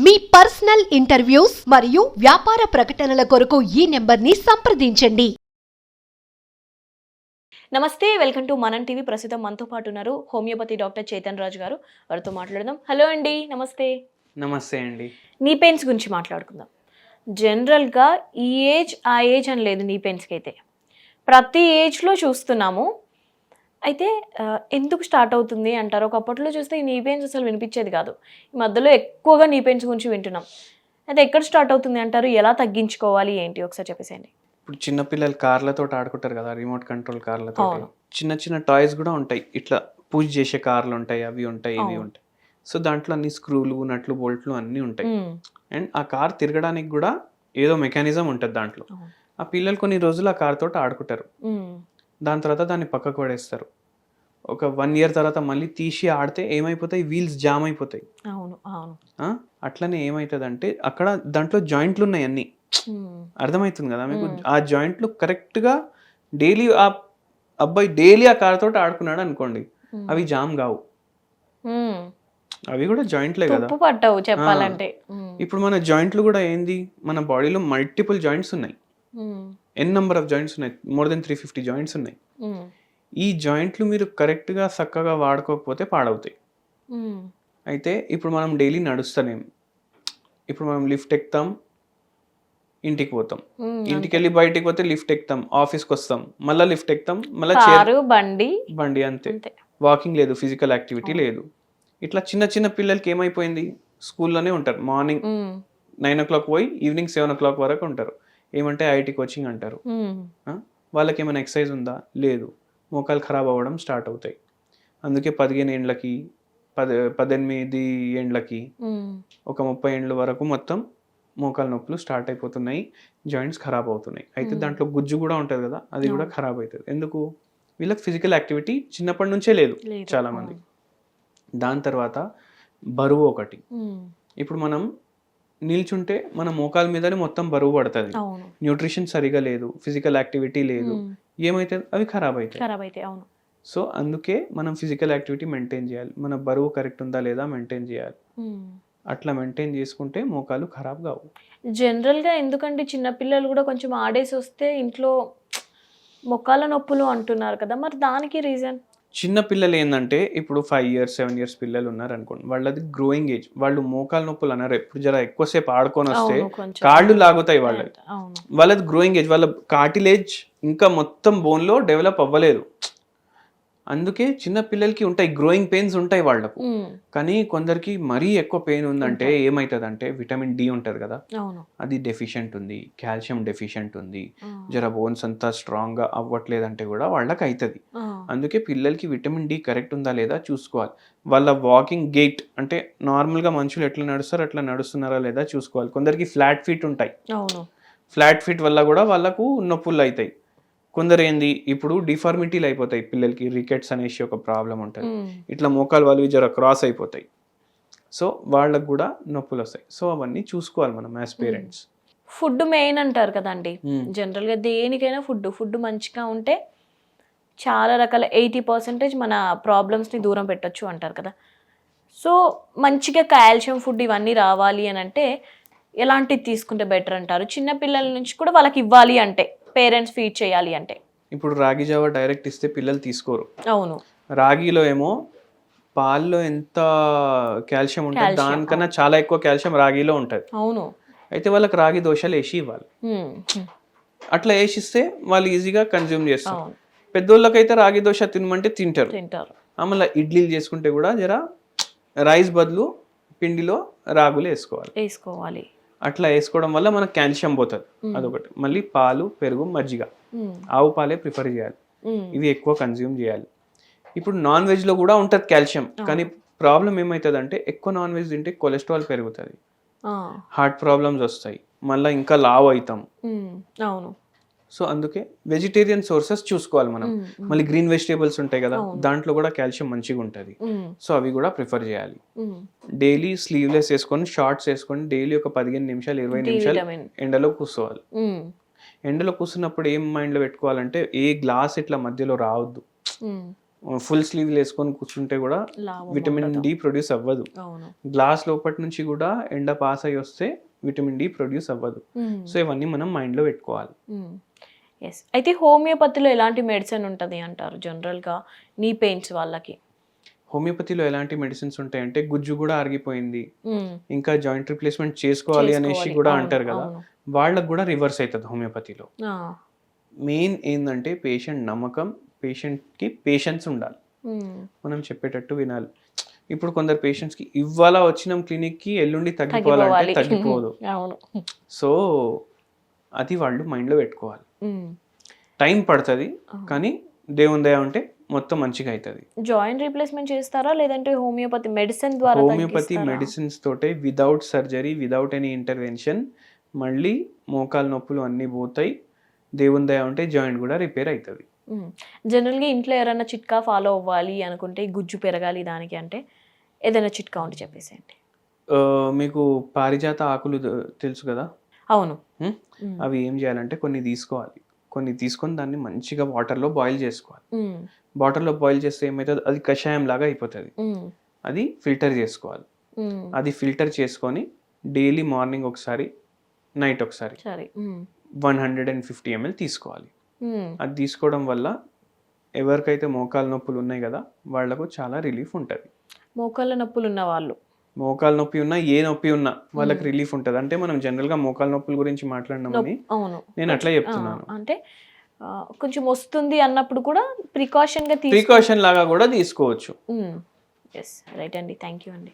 మీ personal interviews మరియు వ్యాపార ప్రకటనల కొరకు ఈ నెంబర్ని సంప్రదించండి. నమస్తే, వెల్కమ్ టు మనం టీవీ. ప్రస్తుతం మనతో పాటు ఉన్నారు హోమియోపతి డాక్టర్ చైతన్ రాజు గారు. వారితో మాట్లాడదాం. హలో అండి, నమస్తే. నమస్తే అండి. నీ పెయిన్స్ గురించి మాట్లాడుకుందాం. జనరల్గా ఈ ఏజ్ ఆ ఏజ్ అని లేదు, నీ పెయిన్స్కి అయితే ప్రతి ఏజ్లో చూస్తున్నాము. అయితే ఎందుకు స్టార్ట్ అవుతుంది అంటారు? ఒకప్పట్లో చూస్తే ఈ నీ పెయిన్స్ అసలు వినిపించేది కాదు. ఈ మధ్యలో ఎక్కువగా నీ పెయిన్స్ గురించి వింటున్నాం. అయితే ఎక్కడ స్టార్ట్ అవుతుంది అంటారు? ఎలా తగ్గించుకోవాలి ఏంటి ఒకసారి చెప్పేసేయండి. ఇప్పుడు చిన్నపిల్లలు కార్లతో ఆడుకుంటారు కదా, రిమోట్ కంట్రోల్ కార్లతో. అవును. చిన్న చిన్న టాయ్స్ కూడా ఉంటాయి, ఇట్లా పూజ చేసే కార్లు ఉంటాయి, అవి ఉంటాయి, ఇవి అవును. ఉంటాయి. సో దాంట్లో అన్ని స్క్రూలు, నట్లు, బోల్ట్లు అన్నీ ఉంటాయి. అండ్ ఆ కార్ తిరగడానికి కూడా ఏదో మెకానిజం ఉంటుంది దాంట్లో. అవును. ఆ పిల్లలు కొన్ని రోజులు ఆ కార్ తోటి ఆడుకుంటారు. దాని తర్వాత దాన్ని పక్కకు పడేస్తారు. ఒక 1 year తర్వాత మళ్ళీ తీసి ఆడితే ఏమైపోతాయి, వీల్స్ జామ్ అయిపోతాయి. అవును, అవును. అట్లనే ఏమవుతుందంటే అక్కడ దాంట్లో జాయింట్లు ఉన్నాయి అన్నీ. అర్థమవుతుంది కదా మీకు? ఆ జాయింట్లు కరెక్ట్గా డైలీ ఆ అబ్బాయి డైలీ ఆ కార్ తోటి ఆడుకున్నాడు అనుకోండి, అవి జామ్ కావు. అవి కూడా జాయింట్లే కదా. ఉప్పు పట్టవు చెప్పాలంటే. ఇప్పుడు మన జాయింట్లు కూడా ఏంది, మన బాడీలో మల్టిపుల్ జాయింట్స్ ఉన్నాయి. ఎన్ నెంబర్ ఆఫ్ జాయింట్స్ ఉన్నాయి, మోర్ దెన్ 350 జాయింట్స్ ఉన్నాయి. ఈ జాయింట్లు మీరు కరెక్ట్గా చక్కగా వాడుకోకపోతే పాడవుతాయి. అయితే ఇప్పుడు మనం డైలీ నడుస్తానేం, ఇప్పుడు మనం లిఫ్ట్ ఎక్కుతాం, ఇంటికి పోతాం, ఇంటికి వెళ్ళి బయటికి పోతే లిఫ్ట్ ఎక్కుతాం, ఆఫీస్కి వస్తాం, మళ్ళీ లిఫ్ట్ ఎక్కుతాం, మళ్ళీ బండి అంతే. వాకింగ్ లేదు, ఫిజికల్ యాక్టివిటీ లేదు. ఇట్లా చిన్న చిన్న పిల్లలకి ఏమైపోయింది, స్కూల్లోనే ఉంటారు. మార్నింగ్ 9 o'clock పోయి ఈవినింగ్ 7 o'clock వరకు ఉంటారు. ఏమంటే ఐఐటి కోచింగ్ అంటారు. వాళ్ళకి ఏమైనా ఎక్సర్సైజ్ ఉందా? లేదు. మోకాలు ఖరాబ్ అవ్వడం స్టార్ట్ అవుతాయి. అందుకే 15 ఏండ్లకి 18 ఏండ్లకి ఒక 30 ఏండ్ల వరకు మొత్తం మోకాలు నొప్పులు స్టార్ట్ అయిపోతున్నాయి, జాయింట్స్ ఖరాబ్ అవుతున్నాయి. అయితే దాంట్లో గుజ్జు కూడా ఉంటుంది కదా, అది కూడా ఖరాబ్ అవుతుంది. ఎందుకు? వీళ్ళకి ఫిజికల్ యాక్టివిటీ చిన్నప్పటి నుంచే లేదు చాలా మంది. దాని తర్వాత బరువు ఒకటి. ఇప్పుడు మనం నిల్చుంటే మన మోకాల మీదనే మొత్తం బరువు పడుతుంది. న్యూట్రిషన్ సరిగా లేదు, ఫిజికల్ యాక్టివిటీ లేదు, ఏమైతే అవి ఖరాబ్ అవుతాయి. సో అందుకే మనం ఫిజికల్ యాక్టివిటీ మెయింటైన్ చేయాలి. మన బరువు కరెక్ట్ ఉందా లేదా మెయింటైన్ చేయాలి. అట్లా మెయింటైన్ చేసుకుంటే మోకాలు ఖరాబ్ కావు. జనరల్గా ఎందుకంటే చిన్నపిల్లలు కూడా కొంచెం ఆడేసి వస్తే ఇంట్లో మొక్కాల నొప్పులు అంటున్నారు కదా, మరి దానికి రీజన్? చిన్న పిల్లలు ఏంటంటే ఇప్పుడు 5 years 7 years పిల్లలు ఉన్నారు అనుకోండి, వాళ్ళది గ్రోయింగ్ ఏజ్. వాళ్ళు మోకాలు నొప్పులు అన్నారు. ఎప్పుడు జర ఎక్కువసేపు ఆడుకొని వస్తే కాళ్ళు లాగుతాయి వాళ్ళది గ్రోయింగ్ ఏజ్. వాళ్ళ కార్టిలేజ్ ఇంకా మొత్తం బోన్లో డెవలప్ అవ్వలేదు. అందుకే చిన్న పిల్లలకి ఉంటాయి, గ్రోయింగ్ పెయిన్స్ ఉంటాయి వాళ్ళకు. కానీ కొందరికి మరీ ఎక్కువ పెయిన్ ఉందంటే ఏమవుతుందంటే విటమిన్ డి ఉంటుంది కదా, అది డెఫిషియెంట్ ఉంది, కాల్షియం డెఫిషియెంట్ ఉంది, జర బోన్స్ అంతా స్ట్రాంగ్గా అవ్వట్లేదంటే కూడా వాళ్ళకి అవుతుంది. అందుకే పిల్లలకి విటమిన్ డి కరెక్ట్ ఉందా లేదా చూసుకోవాలి. వాళ్ళ వాకింగ్ గెయిట్ అంటే నార్మల్గా మనుషులు ఎట్లా నడుస్తారో అట్లా నడుస్తున్నారా లేదా చూసుకోవాలి. కొందరికి ఫ్లాట్ ఫీట్ ఉంటాయి, ఫ్లాట్ ఫీట్ వల్ల కూడా వాళ్ళకు నొప్పులు అవుతాయి. కొందరు ఏంది, ఇప్పుడు డిఫార్మిటీలు అయిపోతాయి పిల్లలకి, రికెట్స్ అనేసి ఒక ప్రాబ్లం ఉంటుంది. ఇట్లా మోకాలు వాళ్ళు జర క్రాస్ అయిపోతాయి. సో వాళ్ళకు కూడా నొప్పులు వస్తాయి. సో అవన్నీ చూసుకోవాలి మనం యాజ్ పేరెంట్స్. ఫుడ్ మెయిన్ అంటారు కదండి. జనరల్గా దేనికైనా ఫుడ్ మంచిగా ఉంటే చాలా రకాల 80% మన ప్రాబ్లమ్స్ని దూరం పెట్టచ్చు అంటారు కదా. సో మంచిగా కాల్షియం ఫుడ్ ఇవన్నీ రావాలి అని అంటే ఎలాంటిది తీసుకుంటే బెటర్ అంటారు? చిన్న పిల్లల నుంచి కూడా వాళ్ళకి ఇవ్వాలి అంటే, పేరెంట్స్ ఫీడ్ చేయాలి అంటే. ఇప్పుడు రాగి జావా డైరెక్ట్ ఇస్తే పిల్లలు తీసుకోరు. అవును. రాగిలో ఏమో పాల్లో ఎంత కాల్షియం ఉంటుంది, దానికన్నా చాలా ఎక్కువ కాల్షియం రాగిలో ఉంటుంది. అవును. అయితే వాళ్ళకి రాగి దోశలు వేసి ఇవ్వాలి. అట్లా వేసిస్తే వాళ్ళు ఈజీగా కన్జ్యూమ్ చేస్తారు. పెద్దోళ్ళకైతే రాగి దోశ తినమంటే తింటారు. మళ్ళీ ఇడ్లీలు చేసుకుంటే కూడా జర రైస్ బదులు పిండిలో రాగులు వేసుకోవాలి. అట్లా వేసుకోవడం వల్ల మనకు కాల్షియం పోతుంది. అదొకటి. మళ్ళీ పాలు, పెరుగు, మజ్జిగ, ఆవు పాలే ప్రిఫర్ చేయాలి. ఇవి ఎక్కువ కన్జ్యూమ్ చేయాలి. ఇప్పుడు నాన్ వెజ్లో కూడా ఉంటుంది కాల్షియం. కానీ ప్రాబ్లం ఏమవుతుంది అంటే ఎక్కువ నాన్ వెజ్ తింటే కొలెస్ట్రాల్ పెరుగుతుంది, హార్ట్ ప్రాబ్లమ్స్ వస్తాయి, మళ్ళీ ఇంకా లావు అవుతాం. అవును. సో అందుకే వెజిటేరియన్ సోర్సెస్ చూసుకోవాలి మనం. మళ్ళీ గ్రీన్ వెజిటేబుల్స్ ఉంటాయి కదా, దాంట్లో కూడా కాల్షియం మంచిగా ఉంటుంది. సో అవి కూడా ప్రిఫర్ చేయాలి. డైలీ స్లీవ్లెస్ వేసుకొని, షార్ట్స్ వేసుకొని డైలీ ఒక 15 నిమిషాలు 20 నిమిషాలు ఎండలో కూర్చోవాలి. ఎండలో కూర్చున్నప్పుడు ఏం మైండ్లో పెట్టుకోవాలంటే ఏ గ్లాస్ ఇట్లా మధ్యలో రావద్దు. ఫుల్ స్లీవ్ వేసుకొని కూర్చుంటే కూడా లాభం విటమిన్ ఉండదు. డి ప్రొడ్యూస్ అవ్వదు. అవును. గ్లాస్ లోపటి నుంచి కూడా ఎండ పాస్ అయ్యి వస్తే విటమిన్ డి ప్రొడ్యూస్ అవ్వదు. సో ఇవన్నీ మనం మైండ్లో పెట్టుకోవాలి. ఎస్. అయితే హోమియోపతిలో ఎలాంటి మెడిసిన్ ఉంటుంది అంటారు జనరల్గా నీ పెయిన్స్ వాళ్ళకి? హోమియోపతిలో ఎలాంటి మెడిసిన్స్ ఉంటాయంటే గుజ్జు కూడా అరిగిపోయింది, ఇంకా జాయింట్ రిప్లేస్మెంట్ చేసుకోవాలి అనేసి కూడా అంటారు కదా, వాళ్ళకు కూడా రివర్స్ అవుతుంది హోమియోపతిలో. మెయిన్ ఏంటంటే పేషెంట్ నమ్మకం, పేషెంట్కి పేషెన్స్ ఉండాలి, మనం చెప్పేటట్టు వినాలి. ఇప్పుడు కొందరు పేషెంట్స్కి ఇవాళ వచ్చినాం క్లినిక్కి ఎల్లుండి తగ్గిపోవాలంటే తగ్గిపోదు. అవును. సో అది వాళ్ళు మైండ్లో పెట్టుకోవాలి. టైం పడుతుంది కానీ దేవుని దయ ఉంటే మొత్తం మంచిగా అవుతుంది. జాయింట్ రీప్లేస్మెంట్ చేస్తారా లేదంటే హోమియోపతి మెడిసిన్ ద్వారా? హోమియోపతి మెడిసిన్స్ తోటే without surgery, without any intervention మళ్ళీ మోకాలు నొప్పులు అన్నీ పోతాయి. దేవుని దయ ఉంటే జాయింట్ కూడా రిపేర్ అవుతుంది. జనరల్గా ఇంట్లో ఎవరైనా చిట్కా ఫాలో అవ్వాలి అనుకుంటే గుజ్జు పెరగాలి దానికి అంటే ఏదైనా చిట్కా ఉంటే చెప్పేసేయండి. మీకు పారిజాత ఆకులు తెలుసు కదా? అవును. అవి ఏం చేయాలంటే కొన్ని తీసుకోవాలి, కొన్ని తీసుకొని దాన్ని మంచిగా వాటర్లో బాయిల్ చేసుకోవాలి. వాటర్లో బాయిల్ చేస్తే ఏమవుతుంది, అది కషాయం లాగా అయిపోతుంది. అది ఫిల్టర్ చేసుకోవాలి. అది ఫిల్టర్ చేసుకొని డైలీ మార్నింగ్ ఒకసారి, నైట్ ఒకసారి 150 ml తీసుకోవాలి. అది తీసుకోవడం వల్ల ఎవరికైతే మోకాలు నొప్పులు ఉన్నాయి కదా వాళ్లకు చాలా రిలీఫ్ ఉంటుంది. మోకాళ్ళ నొప్పులు ఉన్న వాళ్ళు, మోకాలు నొప్పి ఉన్నా ఏ నొప్పి ఉన్నా వాళ్ళకి రిలీఫ్ ఉంటుంది. అంటే మనం జనరల్ గా మోకాలు నొప్పుల గురించి మాట్లాడినామని నేను అట్లా చెప్తున్నాను. అంటే కొంచెం వస్తుంది అన్నప్పుడు కూడా ప్రికాషన్ లాగా కూడా తీసుకోవచ్చు. రైట్ అండి, థ్యాంక్ యూ అండి.